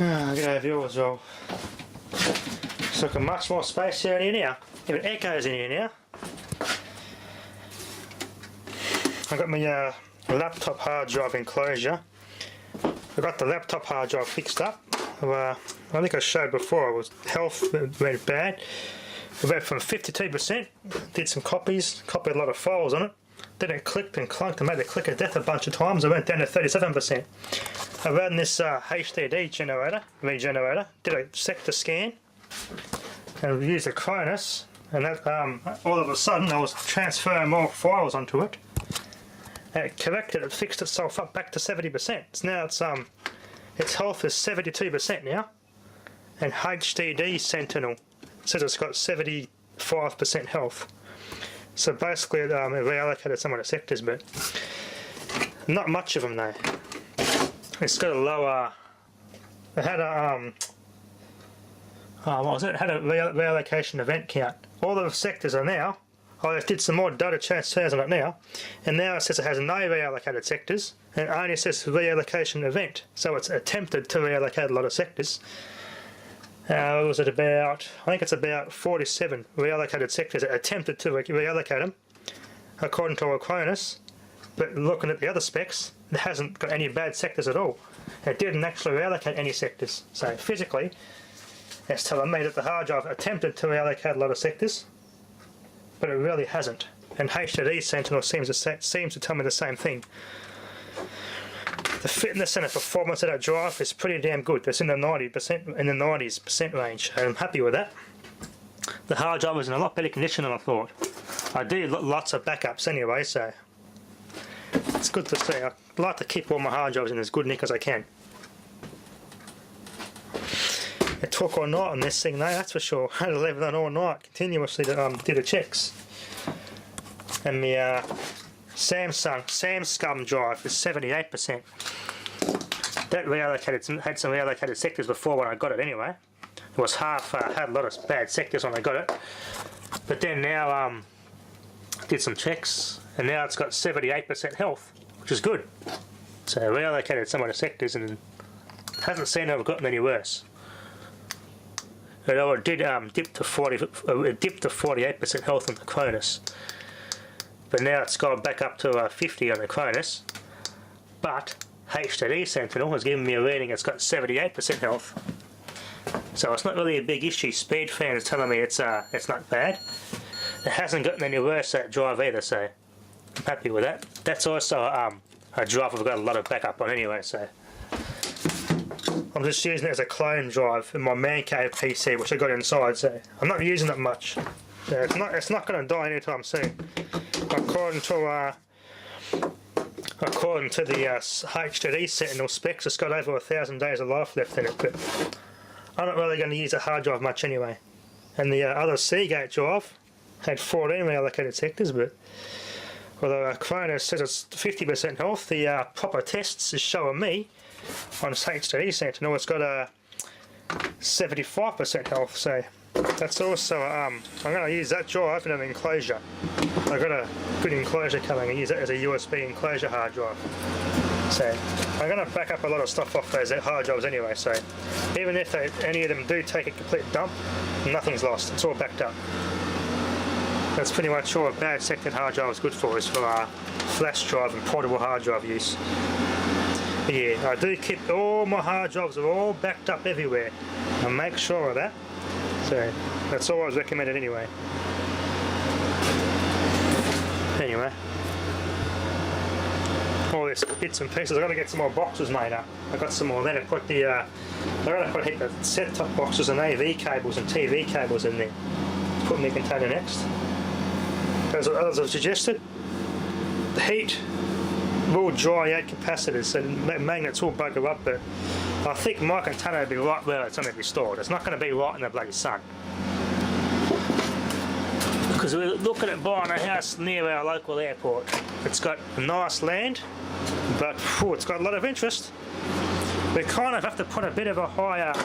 I'll get over here as well. It's looking much more space here in here now. Even echoes in here now. I got my laptop hard drive enclosure. I got the laptop hard drive fixed up. I think I showed before, it was health went bad. We went from 52%, did some copied a lot of files on it. Then it clicked and clunked and made the click of death a bunch of times. I went down to 37%. I ran this HDD regenerator, did a sector scan, and used a Cronus, and that all of a sudden I was transferring more files onto it. And it corrected it, fixed itself up back to 70%. So now its health is 72% now, and HDD Sentinel says it's got 75% health. So basically it reallocated some of the sectors, but not much of them though. It's got a lower, it had a what was it? It had a reallocation event count. All the sectors are now, I just did some more data transfers on it now, and now it says it has no reallocated sectors, and it only says reallocation event, so it's attempted to reallocate a lot of sectors. Was it about, I think it's about 47 reallocated sectors. It attempted to reallocate them, according to Cronus, but looking at the other specs, it hasn't got any bad sectors at all. It didn't actually reallocate any sectors, so physically, it's telling me that the hard drive attempted to reallocate a lot of sectors, but it really hasn't. And HDD Sentinel seems to tell me the same thing. The fitness and the performance of that drive is pretty damn good. It's in the 90s% range. I'm happy with that. The hard drive was in a lot better condition than I thought. I do lots of backups anyway, so it's good to see. I like to keep all my hard drives in as good nick as I can. It took all night on this thing though, that's for sure. I had to leave it on all night continuously to do the checks. And the Samsung drive is 78%. That had some reallocated sectors before when I got it anyway. It was had a lot of bad sectors when I got it. But then now did some checks, and now it's got 78% health, which is good. So I reallocated some of the sectors and it hasn't seemed to have gotten any worse. Although it did dip to 48% health on the Cronus. But now it's gone back up to 50 on the Cronus. But HDD Sentinel has given me a reading, it's got 78% health. So it's not really a big issue. Speed fan is telling me it's not bad. It hasn't gotten any worse, that drive either, so I'm happy with that. That's also a drive I've got a lot of backup on anyway, so I'm just using it as a clone drive in my Mancave PC, which I got inside, so I'm not using it much. So it's not going to die anytime soon. According to the HDD Sentinel specs, it's got over 1,000 days of life left in it, but I'm not really going to use a hard drive much anyway. And the other Seagate drive had 14 reallocated sectors, but although Cronus says it's 50% health, the proper tests is showing me on HDD Sentinel it's got a 75% health, so that's also I'm going to use that drive in an enclosure. I've got a good enclosure coming and use it as a USB enclosure hard drive. So I'm going to back up a lot of stuff off those hard drives anyway, so even if any of them do take a complete dump, nothing's lost, it's all backed up. That's pretty much all a bad second hard drive is good for, is for flash drive and portable hard drive use. But yeah, I do keep all my hard drives are all backed up everywhere. I make sure of that. So that's always recommended anyway. Anyway, all this bits and pieces. I've got to get some more boxes made up. I've got some more. Then I put the set-top boxes and AV cables and TV cables in there. Put in the container next. As I've suggested, the heat will dry out capacitors, so magnets will bugger up, but I think my container will be right where it's going to be stored. It's not going to be right in the bloody sun. Because we're looking at buying a house near our local airport. It's got nice land, but it's got a lot of interest. We kind of have to put a bit of a higher,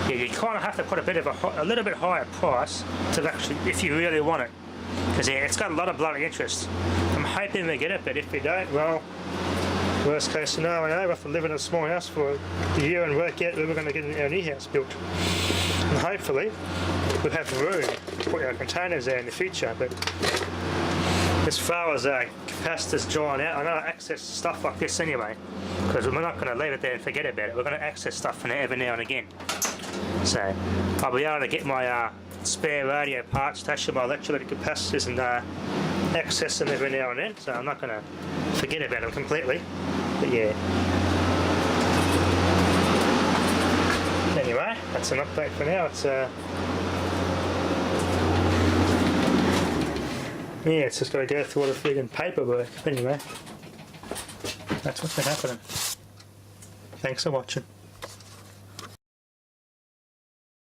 you kind of have to put a little bit higher price to actually, if you really want it. Because yeah, it's got a lot of bloody interest. I'm hoping we get it, but if we don't, well, Worst case scenario, we have to live in a small house for a year and work out where we're going to get our new house built. And hopefully we'll have room to put our containers there in the future. But as far as capacitors drying out, I'm going to access stuff like this anyway, because we're not going to leave it there and forget about it. We're going to access stuff from it every now and again. So I'll be able to get my spare radio parts, attach to my electrolytic capacitors and access them every now and then. So I'm not going to forget about them completely. But yeah. Anyway, that's an update for now. It's yeah, it's just got to go through all the friggin' paperwork. Anyway, that's what's been happening. Thanks for watching.